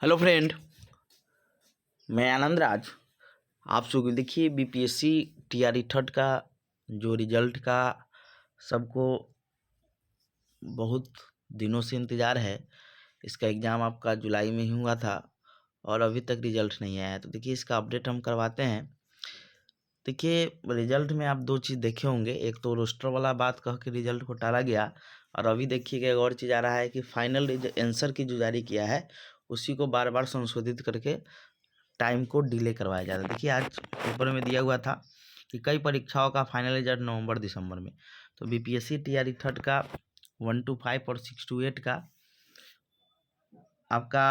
Hello friend, मैं आनंद राज। आप सब देखिए बीपीएससी टीआरई थर्ड का जो रिजल्ट का सबको बहुत दिनों से इंतज़ार है। इसका एग्ज़ाम आपका जुलाई में ही हुआ था और अभी तक रिजल्ट नहीं आया है। तो देखिए इसका अपडेट हम करवाते हैं। देखिए रिजल्ट में आप दो चीज़ देखे होंगे, एक तो रोस्टर वाला बात कह के रिजल्ट को टाला गया और अभी देखिएगा एक और चीज़ आ रहा है कि फाइनल आंसर की जो जारी किया है उसी को बार बार संशोधित करके टाइम को डिले करवाया जाता है। देखिए आज पेपर में दिया हुआ था कि कई परीक्षाओं का फाइनल रिजल्ट नवंबर दिसंबर में। तो बीपीएससी टीआरई थर्ड का 1 to 5 और 6 to 8 का आपका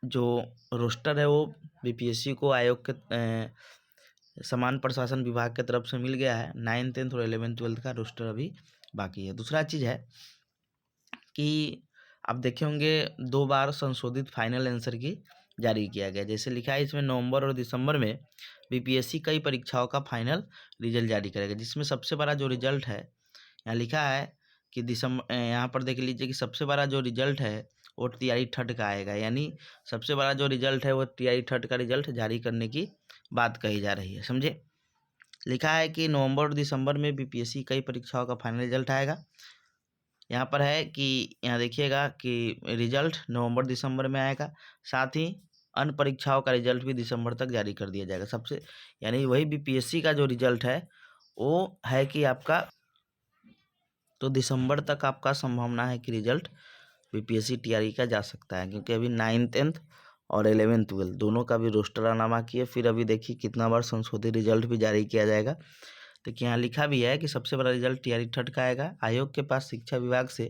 जो रोस्टर है वो बीपीएससी को आयोग के समान प्रशासन विभाग की तरफ से मिल गया है। 9th 10th और 11th 12th का रोस्टर अभी बाकी है। दूसरा चीज़ है कि आप देखे होंगे 2 बार संशोधित फाइनल आंसर की जारी किया गया। जैसे लिखा है इसमें नवंबर और दिसंबर में बीपीएससी कई परीक्षाओं का फाइनल रिजल्ट जारी करेगा, जिसमें सबसे बड़ा जो रिजल्ट है यहाँ लिखा है कि दिसंबर, यहाँ पर देख लीजिए कि सबसे बड़ा जो रिजल्ट है वो टीआरई थर्ड का आएगा। यानी सबसे बड़ा जो रिजल्ट है वो टीआरई थर्ड का रिजल्ट जारी करने की बात कही जा रही है, समझे। लिखा है कि नवंबर और दिसंबर में बीपीएससी कई परीक्षाओं का फाइनल रिजल्ट आएगा। यहाँ पर है कि यहाँ देखिएगा कि रिजल्ट नवंबर दिसंबर में आएगा, साथ ही अन्य परीक्षाओं का रिजल्ट भी दिसंबर तक जारी कर दिया जाएगा। सबसे यानी वही बीपीएससी का जो रिजल्ट है वो है कि आपका तो दिसंबर तक आपका संभावना है कि रिजल्ट बीपीएससी टीआरई का जा सकता है, क्योंकि अभी 9th 10th और 11th 12th दोनों का भी रोस्टरनामा किए। फिर अभी देखिए कितना बार संशोधित रिजल्ट भी जारी किया जाएगा। देखिए यहाँ लिखा भी है कि सबसे बड़ा रिजल्ट टीआरई थर्ड का आएगा। आयोग के पास शिक्षा विभाग से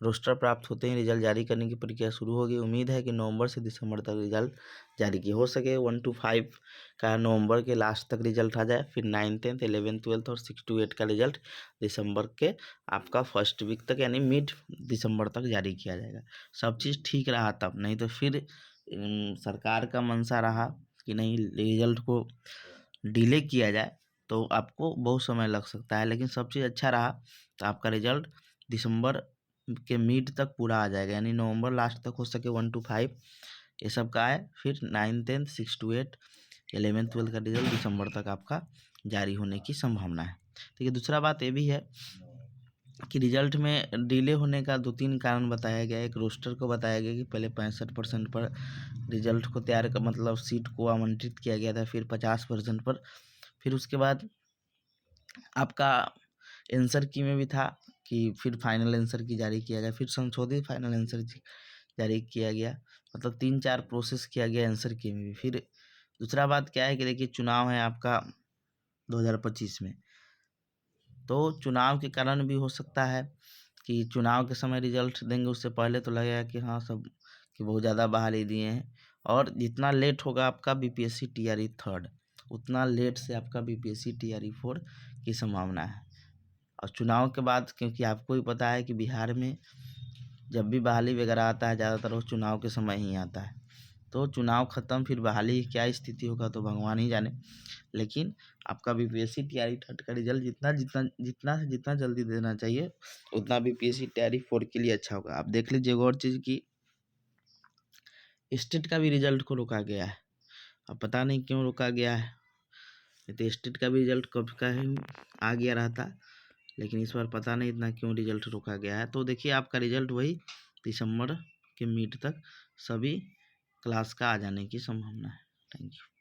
रोस्टर प्राप्त होते ही रिजल्ट जारी करने की प्रक्रिया शुरू होगी। उम्मीद है कि नवंबर से दिसंबर तक रिजल्ट जारी की हो सके। 1 to 5 का नवंबर के लास्ट तक रिजल्ट आ जाए, फिर 9th 10th 11th 12th और 6 to 8 का रिजल्ट दिसंबर के आपका फर्स्ट वीक तक यानी मिड दिसंबर तक जारी किया जाएगा। सब चीज़ ठीक रहा तब, नहीं तो फिर सरकार का मंशा रहा कि नहीं रिजल्ट को डिले किया जाए तो आपको बहुत समय लग सकता है। लेकिन सब चीज़ अच्छा रहा तो आपका रिजल्ट दिसंबर के मिड तक पूरा आ जाएगा, यानी नवंबर लास्ट तक हो सके 1 to 5 ये सब का है। फिर 9th 10th 6 to 8 11th 12th का रिजल्ट दिसंबर तक आपका जारी होने की संभावना है। ठीक है, दूसरा बात ये भी है कि रिजल्ट में डिले होने का 2-3 कारण बताया गया है। एक रोस्टर को बताया गया कि पहले 65% पर रिजल्ट को तैयार कर मतलब सीट को आवंटित किया गया था, फिर 50% पर, फिर उसके बाद आपका आंसर की में भी था कि फिर फाइनल आंसर की जारी किया गया, फिर संशोधित फाइनल आंसर जारी किया गया। मतलब 3-4 प्रोसेस किया गया आंसर की में भी। फिर दूसरा बात क्या है कि देखिए चुनाव है आपका 2025 में, तो चुनाव के कारण भी हो सकता है कि चुनाव के समय रिजल्ट देंगे उससे पहले तो लगेगा कि हाँ सब कि बहुत ज़्यादा बहाली दिए हैं। और जितना लेट होगा आपका बीपीएससी टीआरई थर्ड, उतना लेट से आपका बीपीएससी टीआरई फोर की संभावना है। और चुनाव के बाद, क्योंकि आपको भी पता है कि बिहार में जब भी बहाली वगैरह आता है ज़्यादातर वो चुनाव के समय ही आता है। तो चुनाव ख़त्म फिर बहाली की क्या स्थिति होगा तो भगवान ही जाने। लेकिन आपका बीपीएससी टीआरई थर्ड का रिजल्ट जितना जल्दी देना चाहिए उतना बीपीएससी टीआरई फोर के लिए अच्छा होगा। आप देख लीजिए और चीज़ की स्टेट का भी रिजल्ट को रोका गया है। अब पता नहीं क्यों रोका गया है, तो स्टेट का भी रिजल्ट कब का ही आ गया रहता, लेकिन इस बार पता नहीं इतना क्यों रिजल्ट रोका गया है। तो देखिए आपका रिजल्ट वही दिसंबर के मिड तक सभी क्लास का आ जाने की संभावना है। Thank you.